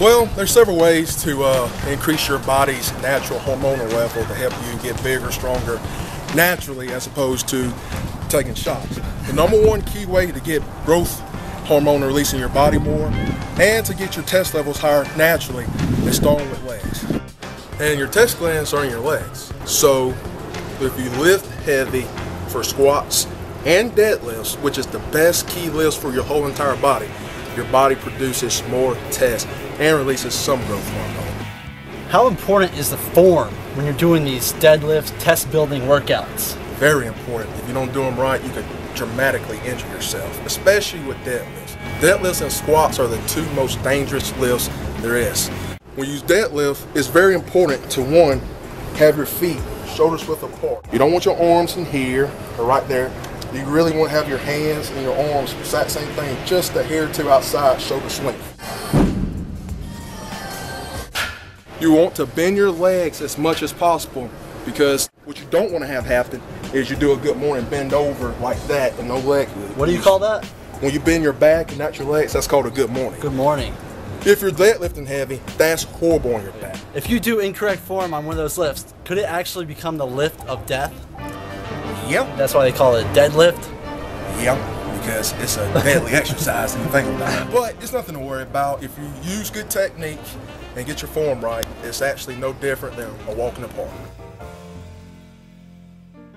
Well, there's several ways to increase your body's natural hormonal level to help you get bigger, stronger naturally as opposed to taking shots. The number one key way to get growth hormone releasing your body more and to get your test levels higher naturally is starting with legs. And your test glands are in your legs. So if you lift heavy for squats and deadlifts, which is the best key lifts for your whole entire body, your body produces more tests and releases some growth hormone. How important is the form when you're doing these deadlift test building workouts? Very important. If you don't do them right, you could dramatically injure yourself, especially with deadlifts. Deadlifts and squats are the two most dangerous lifts there is. When you use deadlift, it's very important to, one, have your feet shoulders width apart. You don't want your arms in here or right there. You really want to have your hands and your arms, exact same thing, just a hair or two outside shoulder length. You want to bend your legs as much as possible, because what you don't want to have happen is you do a good morning bend over like that and no leg. What do you call that? When you bend your back and not your legs, that's called a good morning. Good morning. If you're deadlifting heavy, that's horrible on your back. If you do incorrect form on one of those lifts, could it actually become the lift of death? Yep. That's why they call it deadlift? Yep, because it's a deadly exercise and you think about it. But it's nothing to worry about. If you use good technique and get your form right, it's actually no different than a walk in the park.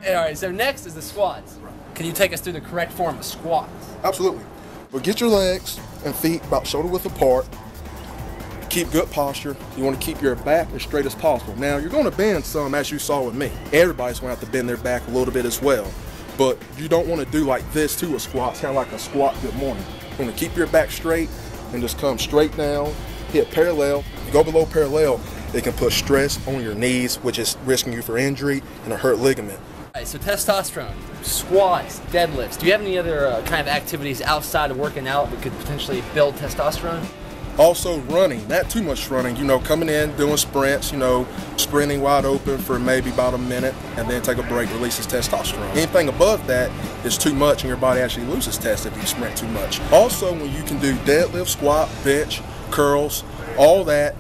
Alright, so next is the squats. Can you take us through the correct form of squats? Absolutely. But get your legs and feet about shoulder width apart. Keep good posture. You want to keep your back as straight as possible. Now, you're going to bend some, as you saw with me. Everybody's going to have to bend their back a little bit as well. But you don't want to do like this to a squat. It's kind of like a squat good morning. You want to keep your back straight and just come straight down, hit parallel. If you go below parallel, it can put stress on your knees, which is risking you for injury and a hurt ligament. Alright, so testosterone, squats, deadlifts. Do you have any other kind of activities outside of working out that could potentially build testosterone? Also running, not too much running, you know, coming in, doing sprints, you know, sprinting wide open for maybe about a minute and then take a break, releases testosterone. Anything above that is too much and your body actually loses test if you sprint too much. Also, when you can do deadlift, squat, bench, curls, all that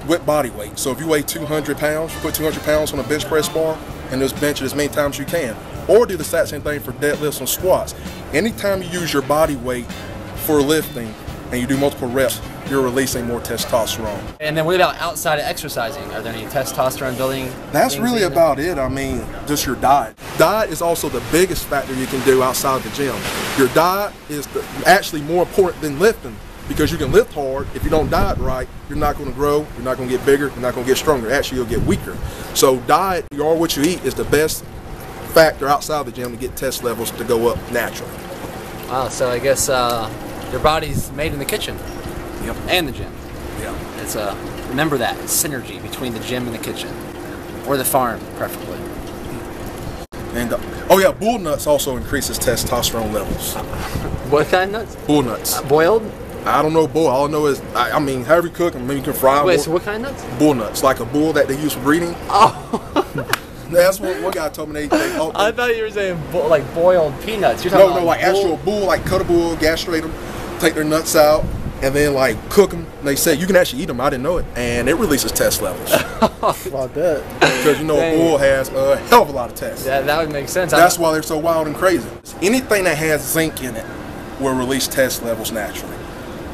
with body weight. So if you weigh 200 pounds, you put 200 pounds on a bench press bar and just bench it as many times as you can. Or do the exact same thing for deadlifts and squats. Anytime you use your body weight for lifting, and you do multiple reps, you're releasing more testosterone. And then what about outside of exercising? Are there any testosterone building? That's really about it. I mean, just your diet. Diet is also the biggest factor you can do outside the gym. Your diet is actually more important than lifting, because you can lift hard. If you don't diet right, you're not going to grow, you're not going to get bigger, you're not going to get stronger. Actually, you'll get weaker. So diet, you are what you eat, is the best factor outside the gym to get test levels to go up naturally. Wow, so I guess your body's made in the kitchen. Yep. And the gym. Yeah. It's remember that, it's synergy between the gym and the kitchen. Or the farm, preferably. And oh yeah, bull nuts also increases testosterone levels. What kind of nuts? Bull nuts. Boiled? I don't know bull. All I know is, I mean, however you cook them, maybe you can fry them. Wait, so what kind of nuts? Bull nuts, like a bull that they use for breeding. Oh. That's what one guy told me. I thought you were saying like boiled peanuts. You're no, like actual bull, like cut a bull, gastrate them, take their nuts out, and then like cook them. And they say you can actually eat them. I didn't know it, and it releases test levels. About that. Because you know a bull has a hell of a lot of tests. Yeah, that would make sense. That's why they're so wild and crazy. Anything that has zinc in it will release test levels naturally.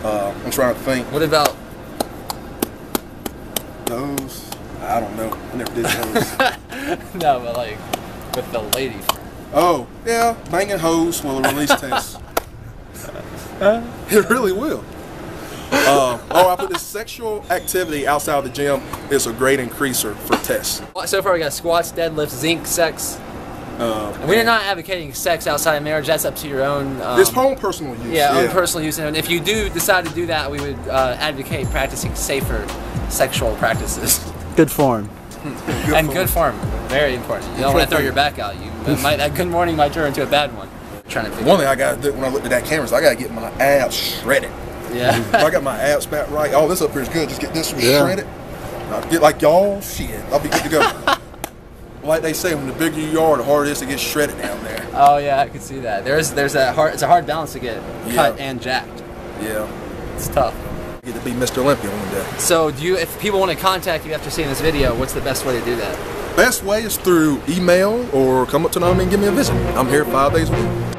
I'm trying to think. What about those? I don't know. I never did those. No, but like with the lady. Oh, yeah, banging hoes will release tests. It really will. I put this sexual activity outside of the gym is a great increaser for tests. So far we got squats, deadlifts, zinc, sex. We're not advocating sex outside of marriage. That's up to your own. It's own personal use. Yeah, own personal use. And if you do decide to do that, we would advocate practicing safer sexual practices. Good form. Good form. Very important. You don't want to throw your back out. That good morning might turn into a bad one. Trying to one thing I got to do when I look at that camera is I got to get my abs shredded. Yeah. If I got my abs back right, all this up here is good. Just get this one shredded. I'll get like y'all, shit, I'll be good to go. Like they say, when the bigger you are, the harder it is to get shredded down there. Oh yeah, I can see that. There's a hard. It's a hard balance to get cut and jacked. Yeah. It's tough. Get to be Mr. Olympia one day. So if people want to contact you after seeing this video, what's the best way to do that? Best way is through email or come up to me and give me a visit. I'm here 5 days a week.